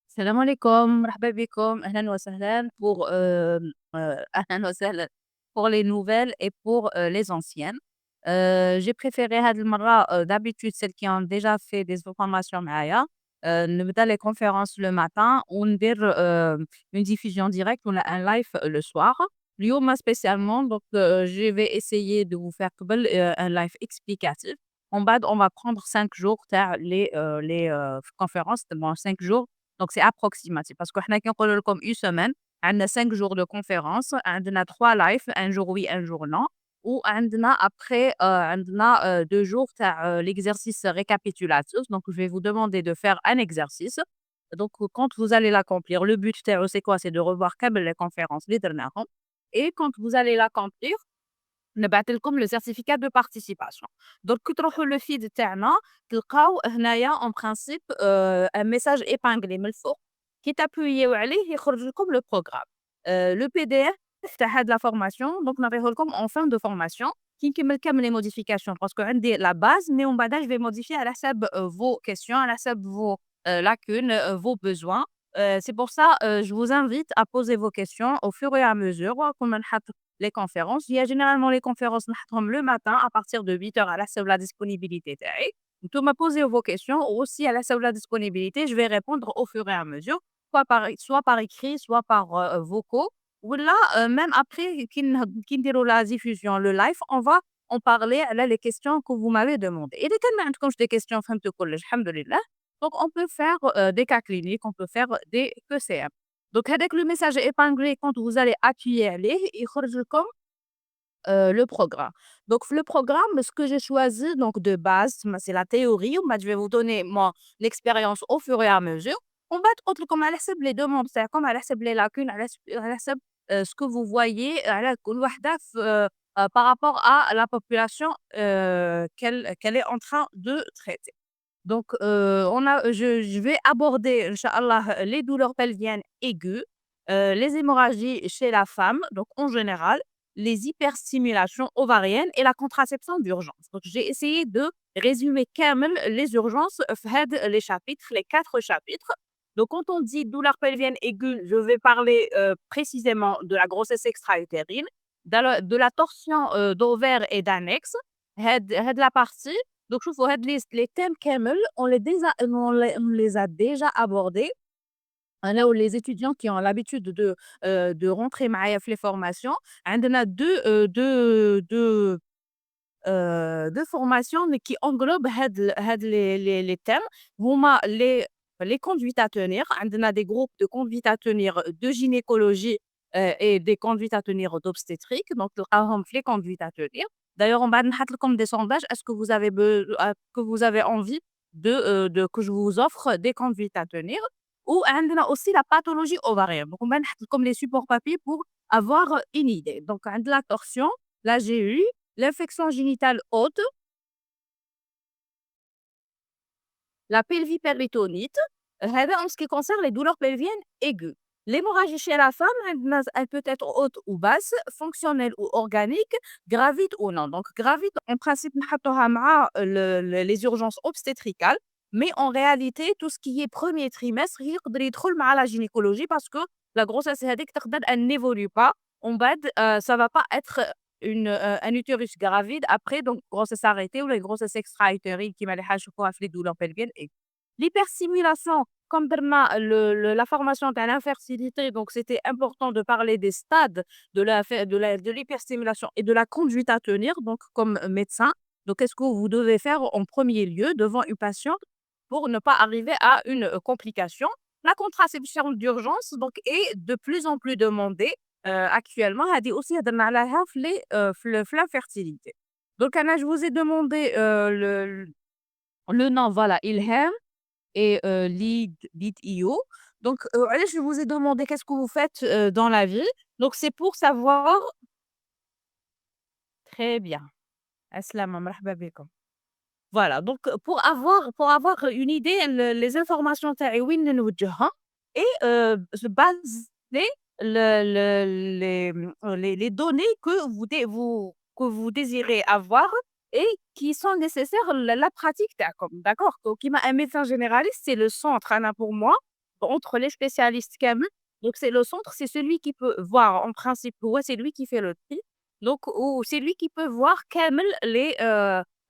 السلام عليكم، مرحبا بكم، أهلًا وسهلًا أهلًا وسهلًا pour les nouvelles et pour, les anciennes. J'ai préféré هاد المرّة d'habitude celles qui ont déjà fait des formations معايا نبدا les conférences le matin وندير une diffusion directe ولا un live le soir. اليوم spécialement donc je vais essayer de vous faire قبل un live explicatif. En بعد on va prendre 5 jours تاع les conférences pendant 5 jours. Donc c'est approximatif parce que حنا كي نقولوا لكم une semaine عندنا 5 jours de conférence عندنا 3 live un jour oui un jour non وعندنا après عندنا 2 jours تاع l'exercice récapitulatif. Donc je vais vous demander de faire un exercice. Donc quand vous allez l'accomplir le but تاعو c'est quoi? C'est de revoir كامل les conférences اللي درناهم et quand vous allez l'accomplir نبعث لكم le certificat de participation. Donc كي تروحوا le feed تاعنا تلقاو هنايا en principe un message épinglé من الفوق كي تابويو عليه يخرج لكم le programme. Le PDF تاع هاد la formation donc نعطيه لكم en fin de formation كي نكمل كامل les modifications parce que عندي la base mais ومن بعدها je vais modifier على حساب vos questions على حساب vos lacunes, vos besoins. C'est pour ça, je vous invite à poser vos questions au fur et à mesure كل نحط les conférences. Il y a généralement les conférences نحطهم le matin à partir de 8 heures على حسب la disponibilité تاعي. نتوما posez vos questions ou aussi à la حسب la disponibilité, je vais répondre au fur et à mesure, soit par écrit, soit par vocaux. ولا même après كي نديروا la diffusion, le live, on va en parler على les questions que vous m'avez demandé. إذا كان ما عندكمش des questions فهمتوا كلش الحمد لله. Donc on peut faire des cas cliniques, on peut faire des QCM. Donc avec le message épinglé quand vous allez appuyer عليه يخرج لكم le programme. Donc le programme, ce que j'ai choisi donc de base, c'est la théorie. Je vais vous donner moi l'expérience au fur et à mesure. On va تقول لكم على حسب les demandes تاعكم على حسب les lacunes على حسب ce que vous voyez على كل وحدة par rapport à la population qu'elle est en train de traiter. Donc, je vais aborder, Inch'Allah, les douleurs pelviennes aiguës, les hémorragies chez la femme, donc en général, les hyperstimulations ovariennes et la contraception d'urgence. Donc, j'ai essayé de résumer كامل les urgences في هاد les chapitres, les 4 chapitres. Donc, quand on dit douleurs pelviennes aiguës, je vais parler précisément de la grossesse extra-utérine, de la torsion d'ovaires et d'annexe. هاد la partie donc شوفوا هاد les thèmes كامل on les a déjà abordés. أنا les étudiants qui ont l'habitude de rentrer معايا في les formations عندنا 2 formations mais qui englobent هاد les thèmes هما les conduites à tenir. عندنا des groupes de conduites à tenir de gynécologie et des conduites à tenir d'obstétrique donc تلقاوهم في les conduites à tenir. D'ailleurs on بعد نحط لكم des sondages. Est-ce que vous avez envie de que je vous offre des conduites à tenir? وعندنا aussi la pathologie ovarienne. Donc on va نحط لكم les supports papier pour avoir une idée. Donc عند la torsion, la GU, l'infection génitale haute, la pelvipéritonite, هذا en ce qui concerne les douleurs pelviennes aiguës. L'hémorragie chez la femme, elle peut être haute ou basse, fonctionnelle ou organique, gravite ou non. Donc gravite, en principe, نحطوها مع les urgences obstétricales, mais en réalité, tout ce qui est premier trimestre, يقدر يدخل مع la gynécologie parce que la grossesse هذيك تقدر elle n'évolue pas. En bas, ça va pas être un utérus gravide après, donc grossesse arrêtée ou les grossesses extra-utérines qui مالي حاجة نشوفوها في les douleurs pelviennes. Et l'hyperstimulation, comme درنا la formation à l'infertilité, donc c'était important de parler des stades de l'hyperstimulation et de la conduite à tenir, donc comme médecin. Donc, qu'est-ce que vous devez faire en premier lieu devant une patiente pour ne pas arriver à une complication? La contraception d'urgence donc est de plus en plus demandée actuellement. هذه aussi هضرنا عليها في l'infertilité. Donc أنا je vous ai demandé le nom voilà Ilham et Lead.io. Donc علاش je vous ai demandé qu'est-ce que vous faites dans la vie? Donc c'est pour savoir très bien. Assalama مرحبا بكم. Voilà, donc pour avoir une idée les informations تاعي وين نوجهها et se baser les données que vous désirez avoir et qui sont nécessaires la pratique تاعكم, d'accord? Donc كيما un médecin généraliste, c'est le centre أنا pour moi entre les spécialistes كامل. Donc c'est le centre, c'est celui qui peut voir en principe هو c'est lui qui fait le tri. Donc ou c'est lui qui peut voir كامل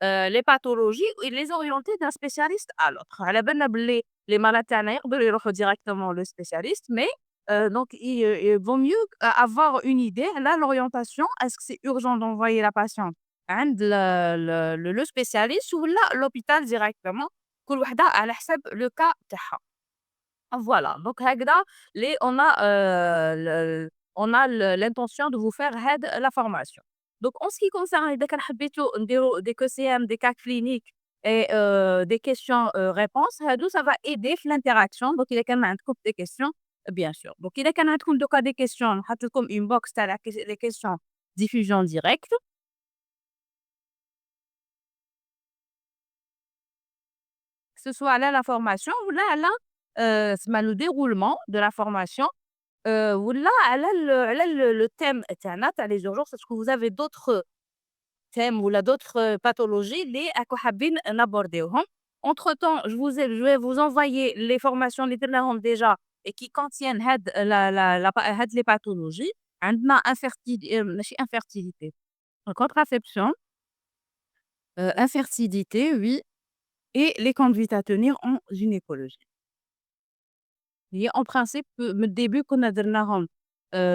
les pathologies et les orienter d'un spécialiste à l'autre. على بالنا باللي les malades تاعنا يقدروا يروحوا directement le spécialiste, mais donc il vaut mieux avoir une idée là l'orientation. Est-ce que c'est urgent d'envoyer la patiente عند le spécialiste ou là l'hôpital directement؟ كل وحدة على حسب le cas تاعها. Voilà, donc هكذا on a l'intention de vous faire la formation. Donc en ce qui concerne إذا كان حبيتوا نديروا des QCM, des cas cliniques et des questions réponses هادو ça va aider في l'interaction. Donc إذا كان عندكم des questions bien sûr. Donc إذا كان عندكم دوكا des questions نحط لكم une box تاع les questions diffusion directe. Que ce soit là la formation ou là le déroulement de la formation. ولا على le thème تاعنا تاع les urgences. Est-ce que vous avez d'autres thèmes ou là d'autres pathologies اللي راكم حابين نابورديوهم؟ Entre temps, je vais vous envoyer les formations اللي درناهم déjà et qui contiennent هاد les pathologies. عندنا ماشي infertilité, contraception, infertilité, oui, et les conduites à tenir en gynécologie. هي en principe من الديبي كنا درناهم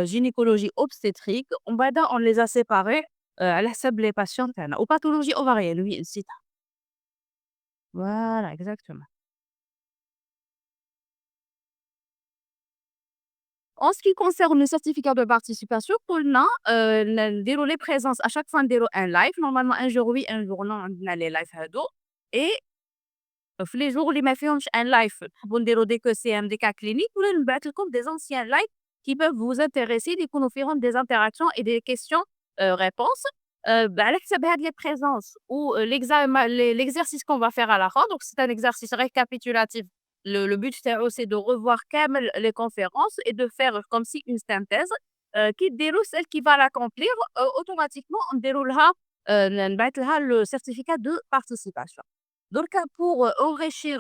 gynécologie obstétrique ومن بعد on les a séparés على حسب les patients تاعنا وpathologie ovarienne oui نسيتها. Voilà exactement. En ce qui concerne le certificat de participation قلنا نديروا les présences à chaque fois نديروا un live normalement un jour oui un jour non عندنا les live هادو. Et في les jours اللي ما فيهمش un live نحبوا نديروا des QCM des cas cliniques ولا نبعث لكم des anciens live qui peuvent vous intéresser اللي يكونوا فيهم des interactions et des questions réponses. على حسب هاد les présences ou l'exercice qu'on va faire à la fin. Donc c'est un exercice récapitulatif. Le but تاعو c'est de revoir كامل les conférences et de faire comme si une synthèse كي ديروا celle qui va l'accomplir automatiquement نديروا لها نبعث لها le certificat de participation. Donc, pour enrichir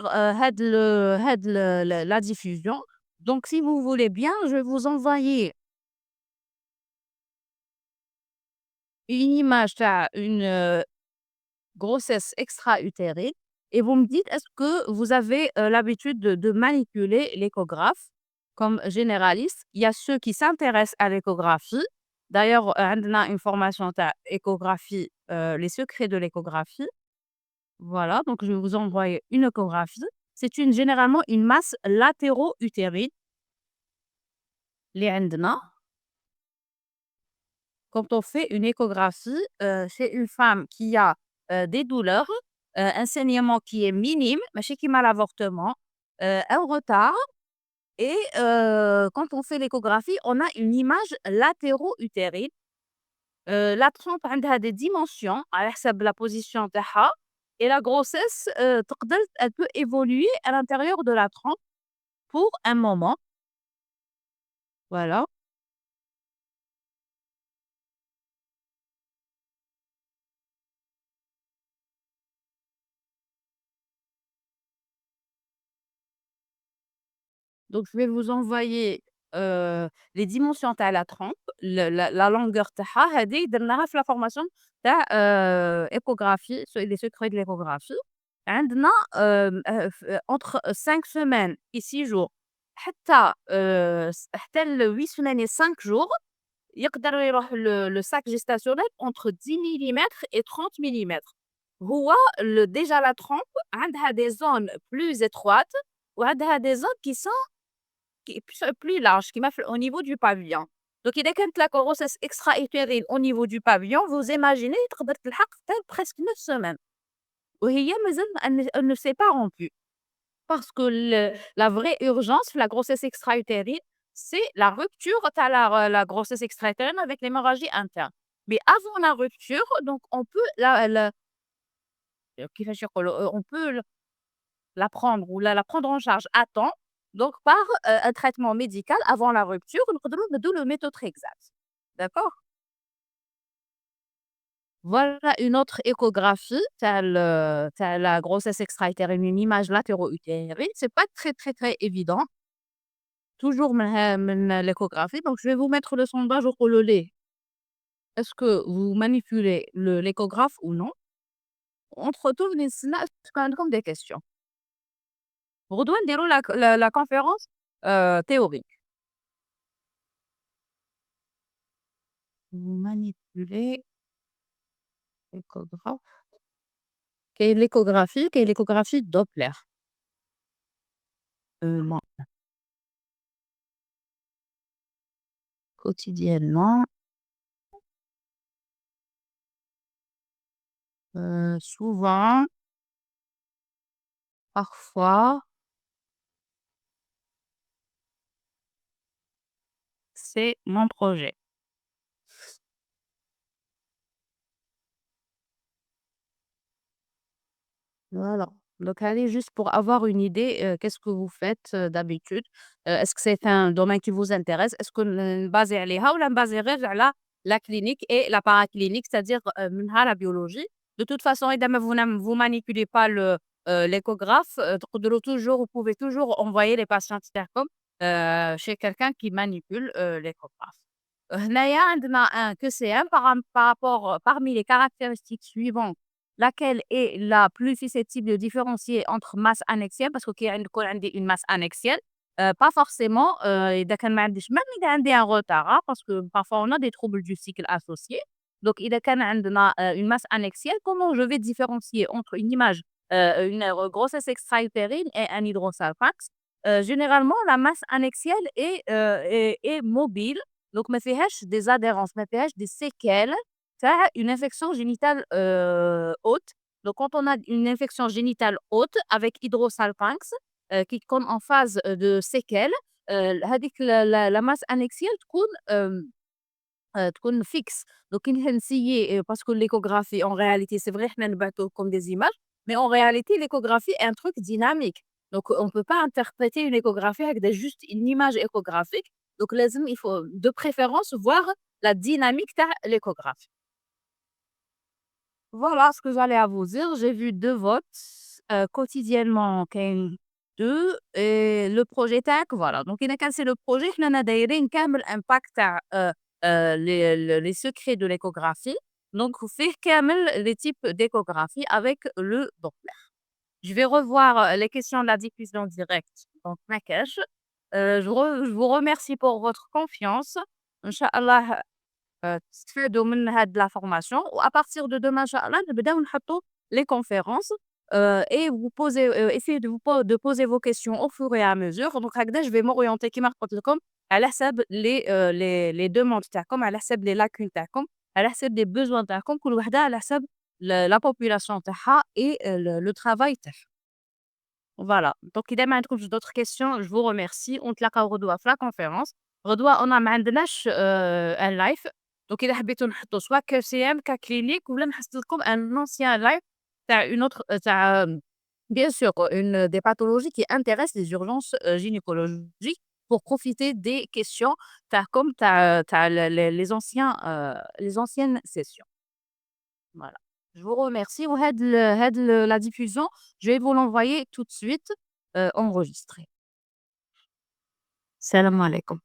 la diffusion, donc si vous voulez bien, je vais vous envoyer une image d'une grossesse extra-utérine et vous me dites, est-ce que vous avez l'habitude de manipuler l'échographe comme généraliste? Il y a ceux qui s'intéressent à l'échographie. D'ailleurs, on a une formation échographie, les secrets de l'échographie. Voilà, donc je vais vous envoyer une échographie. C'est généralement une masse latéro-utérine اللي عندنا quand on fait une échographie chez une femme qui a des douleurs, un saignement qui est minime, ماشي كيما l'avortement, un retard et quand on fait l'échographie, on a une image latéro-utérine. La trompe عندها des dimensions على حسب la position تاعها et la grossesse elle peut évoluer à l'intérieur de la trompe pour un moment. Voilà. Donc je vais vous envoyer les dimensions تاع la trompe, la longueur تاعها. هذه درناها في la formation تاع échographie, les secrets de l'échographie. عندنا entre 5 semaines et 6 jours حتى ل8 semaines et 5 jours يقدر يروح le sac gestationnel entre 10 millimètres et 30 millimètres. هو déjà la trompe عندها des zones plus étroites وعندها des zones qui sont plus larges كيما au niveau du pavillon. Donc إذا كانت la grossesse extra-utérine au niveau du pavillon, vous imaginez تقدر تلحق حتى presque 9 semaines وهي مازال elle ne s'est pas rompue. Parce que la vraie urgence, la grossesse extra-utérine, c'est la rupture تاع la grossesse extra-utérine avec l'hémorragie interne. Mais avant la rupture, donc on peut كيفاش يقولوا on peut la prendre ou la prendre en charge à temps, donc par un traitement médical avant la rupture نقدروا نديروا le méthotrexate. D'accord? Voilà une autre échographie تاع la grossesse extra-utérine, une image latéro-utérine. C'est pas très, très, très évident. toujours l'échographie. Donc, je vais vous mettre le sondage au lait. Est-ce que vous manipulez l'échographe ou non? Entre tout, comme des questions. غدوة نديروا la conférence théorique. Vous manipulez l'échographe. Quelle l'échographie Doppler. Non, quotidiennement, souvent, parfois, c'est mon projet. Voilà. Donc allez, juste pour avoir une idée, qu'est-ce que vous faites, d'habitude? Est-ce que c'est un domaine qui vous intéresse? Est-ce que نبازي عليها ولا نبازي غير على la clinique et la paraclinique, c'est-à-dire, منها la biologie? De toute façon إذا ما vous manipulez pas l'échographe, تقدروا toujours vous pouvez toujours envoyer les patients تاعكم chez quelqu'un qui manipule, l'échographe. هنايا عندنا un QCM par rapport parmi les caractéristiques suivantes. Laquelle est la plus susceptible de différencier entre masse annexielle parce qu'il يكون عندي une masse annexielle, pas forcément إذا كان ما عنديش même إذا عندي un retard parce que parfois on a des troubles du cycle associés. Donc إذا كان عندنا une masse annexielle, comment je vais différencier entre une image, une grossesse extra-utérine et un hydrosalpinx? Généralement la masse annexielle est mobile, donc ما فيهاش des adhérences, ما فيهاش des séquelles. Ça, une infection génitale haute. Donc, quand on a une infection génitale haute avec hydrosalpinx qui est en phase de séquelles, هذيك la masse annexielle تكون fixe. Donc, il faut essayer, parce que l'échographie, en réalité, c'est vrai, احنا نبعثوا comme des images, mais en réalité, l'échographie est un truc dynamique. Donc, on ne peut pas interpréter une échographie avec juste une image échographique. Donc, il faut de préférence voir la dynamique de l'échographie. Voilà ce que j'allais à vous dire. J'ai vu 2 votes, quotidiennement كاين 2 et le projet تاعك voilà. Donc إذا كان c'est le projet حنا دايرين كامل impact تاع les secrets de l'échographie. Donc فيه كامل les types d'échographie avec le Doppler. Je vais revoir, les questions de la diffusion directe donc ما كاش. Je vous remercie pour votre confiance. Inch'Allah تستفادوا من هاد la formation وà partir de demain inchallah نبداو نحطوا les conférences et vous posez essayez de poser vos questions au fur et à mesure. Donc هكذا je vais m'orienter كيما قلت لكم على حساب les demandes تاعكم، على حساب les lacunes تاعكم، على حساب les besoins تاعكم، كل وحدة على حساب la population تاعها et le travail تاعها. Voilà. Donc إذا ما عندكمش d'autres questions je vous remercie ونتلاقاو غدوة في la conférence. غدوة ما عندناش un live. Donc إذا حبيتو نحطو سوا KCM ككلينيك ولا نحط لكم un ancien live تاع une autre تاع bien sûr une des pathologies qui intéressent les urgences gynécologiques pour profiter des questions تاع comme تاع les anciennes sessions. Voilà. Je vous remercie وهاد la diffusion, je vais vous l'envoyer tout de suite enregistrée. Salam alaikum.